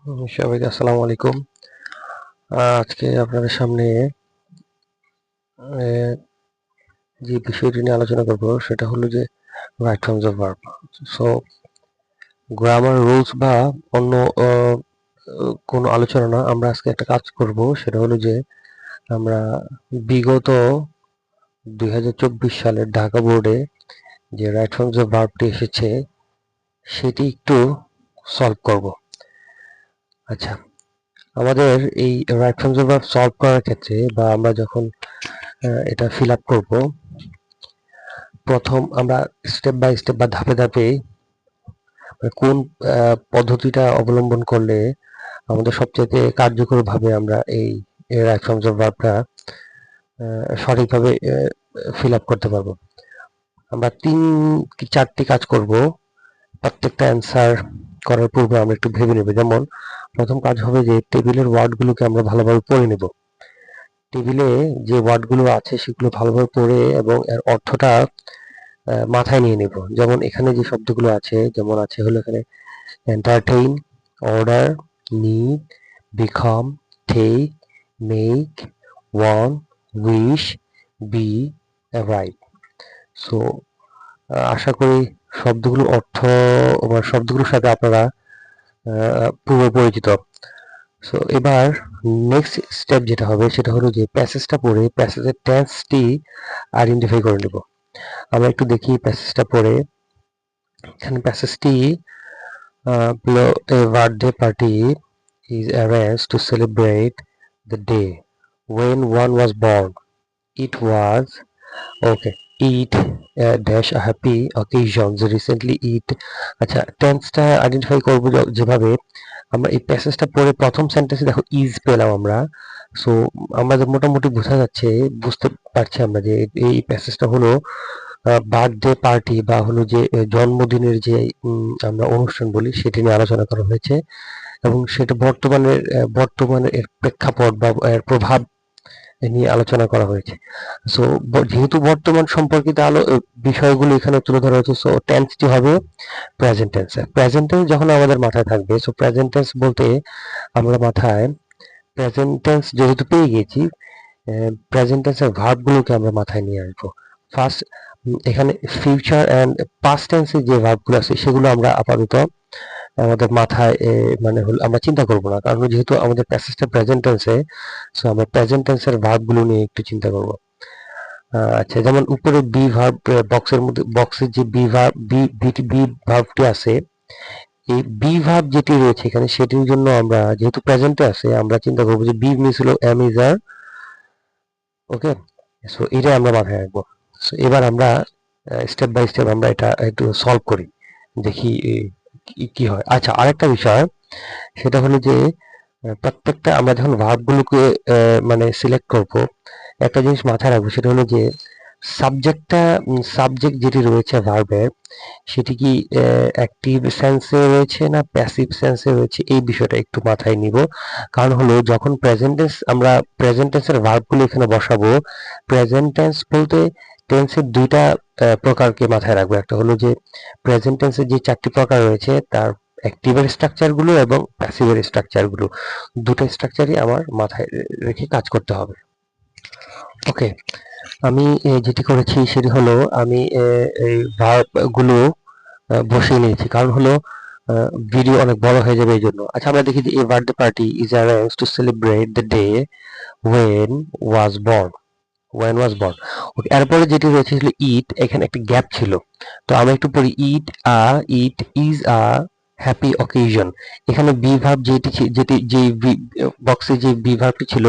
সবাইকে আসসালামু আলাইকুম। আজকে আপনাদের সামনে যে বিষয়টি নিয়ে আলোচনা করব সেটা হলো যে right forms of verb. So grammar rules বা অন্য কোনো আলোচনা না, আমরা আজকে একটা কাজ করব, সেটা হলো যে আমরা বিগত 2024 সালের ঢাকা বোর্ডে যে রাইট ফর্মস অফ ভার্বটি এসেছে সেটি একটু সলভ করব। আচ্ছা, আমাদের এই right forms of verb solve করার ক্ষেত্রে বা আমরা যখন এটা ফিল আপ করবো, প্রথম আমরা স্টেপ বাই স্টেপ বা ধাপে ধাপে কোন পদ্ধতিটা অবলম্বন করলে আমাদের সবচেয়ে কার্যকরভাবে আমরা এই রাইট ফর্মস অফ ভার্বটা সঠিকভাবে ফিল আপ করতে পারবো। আমরা 3-4টি কাজ করব। প্রত্যেকটা অ্যান্সার করার পূর্বে আমরা একটু ভেবে নেব। যেমন প্রথম কাজ হবে যে টেবিলের ওয়ার্ডগুলোকে আমরা ভালোভাবে পড়ে নেব। টেবিলে যে ওয়ার্ডগুলো আছে সেগুলো ভালোভাবে পড়ে এবং এর অর্থটা মাথায় নিয়ে নেব। যেমন এখানে যে শব্দগুলো আছে, যেমন আছে হলো এখানে entertain, order, need, become, take, make, want, wish, be, arrive. So আশা করি শব্দগুলোর অর্থ বা শব্দগুলোর সাথে আপনারা পূর্ব পরিচিত। সো এবার নেক্সট স্টেপ যেটা হবে সেটা হলো যে প্যাসেজটা পড়ে প্যাসেজের টেন্সটি আইডেন্টিফাই করে নেব। আমরা একটু দেখি প্যাসেজটা পড়ে। এখানে প্যাসেজটি a birthday party is arranged to celebrate the day when one was born. It was okay. It dash a happy occasion. Recently it আচ্ছা, টেন্সটা আইডেন্টিফাই করব যেভাবে আমরা এই প্যাসেজটা পড়ে প্রথম সেন্টেন্সে দেখো ইজ পেলাম আমরা। সো আমাদের মোটামুটি বোঝা যাচ্ছে, বুঝতে পারছি আমরা যে এই প্যাসেজটা হলো বার্থডে পার্টি বা হলো যে জন্মদিনের যে আমরা অনুষ্ঠান বলি সেটি নিয়ে আলোচনা করা হয়েছে এবং সেটা বর্তমানের এর প্রেক্ষাপট বা এর প্রভাব নিয়ে আলোচনা করা হয়েছে। সো যেহেতু বর্তমান সম্পর্কিত বিষয়গুলো এখানে তুলে ধরা হয়েছে, সো টেন্সটি হবে প্রেজেন্ট টেন্স। প্রেজেন্ট টেন্স যখন আমাদের মাথায় থাকবে, সো প্রেজেন্ট টেন্স বলতে আমরা মাথায় প্রেজেন্ট টেন্স যেহেতু পেয়ে গেছি, প্রেজেন্ট টেন্সের ভার্বগুলোকে আমরা মাথায় নিয়ে আসবো। ফার্স্ট এখানে ফিউচার অ্যান্ড পাস্ট টেন্সের যে ভার্বগুলো আছে সেগুলো আমরা আপাতত আমাদের মাথায় মানে হল আমরা চিন্তা করব না, কারণ যেহেতু আমাদের প্যাসেজটা প্রেজেন্ট টেন্সে, সো আমরা প্রেজেন্ট টেন্সের ভার্বগুলো নিয়ে একটু চিন্তা করব। আচ্ছা, যেমন উপরে বি ভার্ব বক্সের মধ্যে বক্সের যে বি ভার্ব বি ভার্বটি আছে, এই বি ভার্ব যেটি রয়েছে এখানে সেটির জন্য আমরা যেহেতু প্রেজেন্টে আছে আমরা চিন্তা করব যে বি মিস হলো M is R. Okay, so এটা আমরা মাথায় রাখবো। সো এবার আমরা স্টেপ বাই স্টেপ আমরা এটা একটু সলভ করি, দেখি কি হয়। আচ্ছা, আরেকটা বিষয় সেটা হলো যে প্রত্যেকটা আমরা যখন ভার্বগুলোকে মানে সিলেক্ট করব, একটা জিনিস মাথায় রাখবো, সেটা হলো যে সাবজেক্ট যেটি রয়েছে ভার্বের সেটি কি অ্যাক্টিভ সেন্সে রয়েছে না প্যাসিভ সেন্সে রয়েছে, এই বিষয়টা একটু মাথায় নিব। কারণ হলো যখন প্রেজেন্ট টেন্স আমরা প্রেজেন্ট টেন্সের ভার্বগুলো এখানে বসাবো, প্রেজেন্ট টেন্স বলতে টেন্সের দুইটা প্রকারকে মাথায় রাখবো। একটা হলো যে প্রেজেন্ট টেন্সের যে 4টি প্রকার রয়েছে তার অ্যাক্টিভের স্ট্রাকচারগুলো এবং প্যাসিভের স্ট্রাকচারগুলো, দুটো স্ট্রাকচারই আমার মাথায় রেখে কাজ করতে হবে। ওকে, আমি যেটি করেছি সেটি হলো আমি এই ভার্বগুলো বসিয়ে নিয়েছি, কারণ হলো ভিডিও অনেক বড় হয়ে যাবে এই জন্য। আচ্ছা, আমরা দেখি যে এই birthday party is arrange to celebrate the day when was born. When was born. Okay, এরপরে যেটি রয়েছে ছিল ইট, এখানে একটা গ্যাপ ছিল, তো আমরা একটু পড়ি it is a happy occasion. এখানে বি ভার্ব যেটি যে বক্সে যে বি ভার্বটি ছিল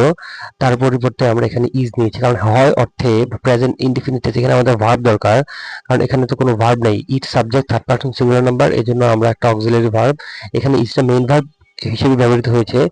তার পরিবর্তে আমরা এখানে ইজ নিয়েছি, কারণ হয় অর্থে প্রেজেন্ট ইনডিফিনিট এখানে আমাদের ভার্ব দরকার, কারণ এখানে তো কোনো ভার্ব নাই। It subject third person singular number, এই জন্য আমরা একটা অক্সিলারি ভার্ব এখানে ইজটা মেইন ভার্ব হিসেবে ব্যবহৃত হয়েছে।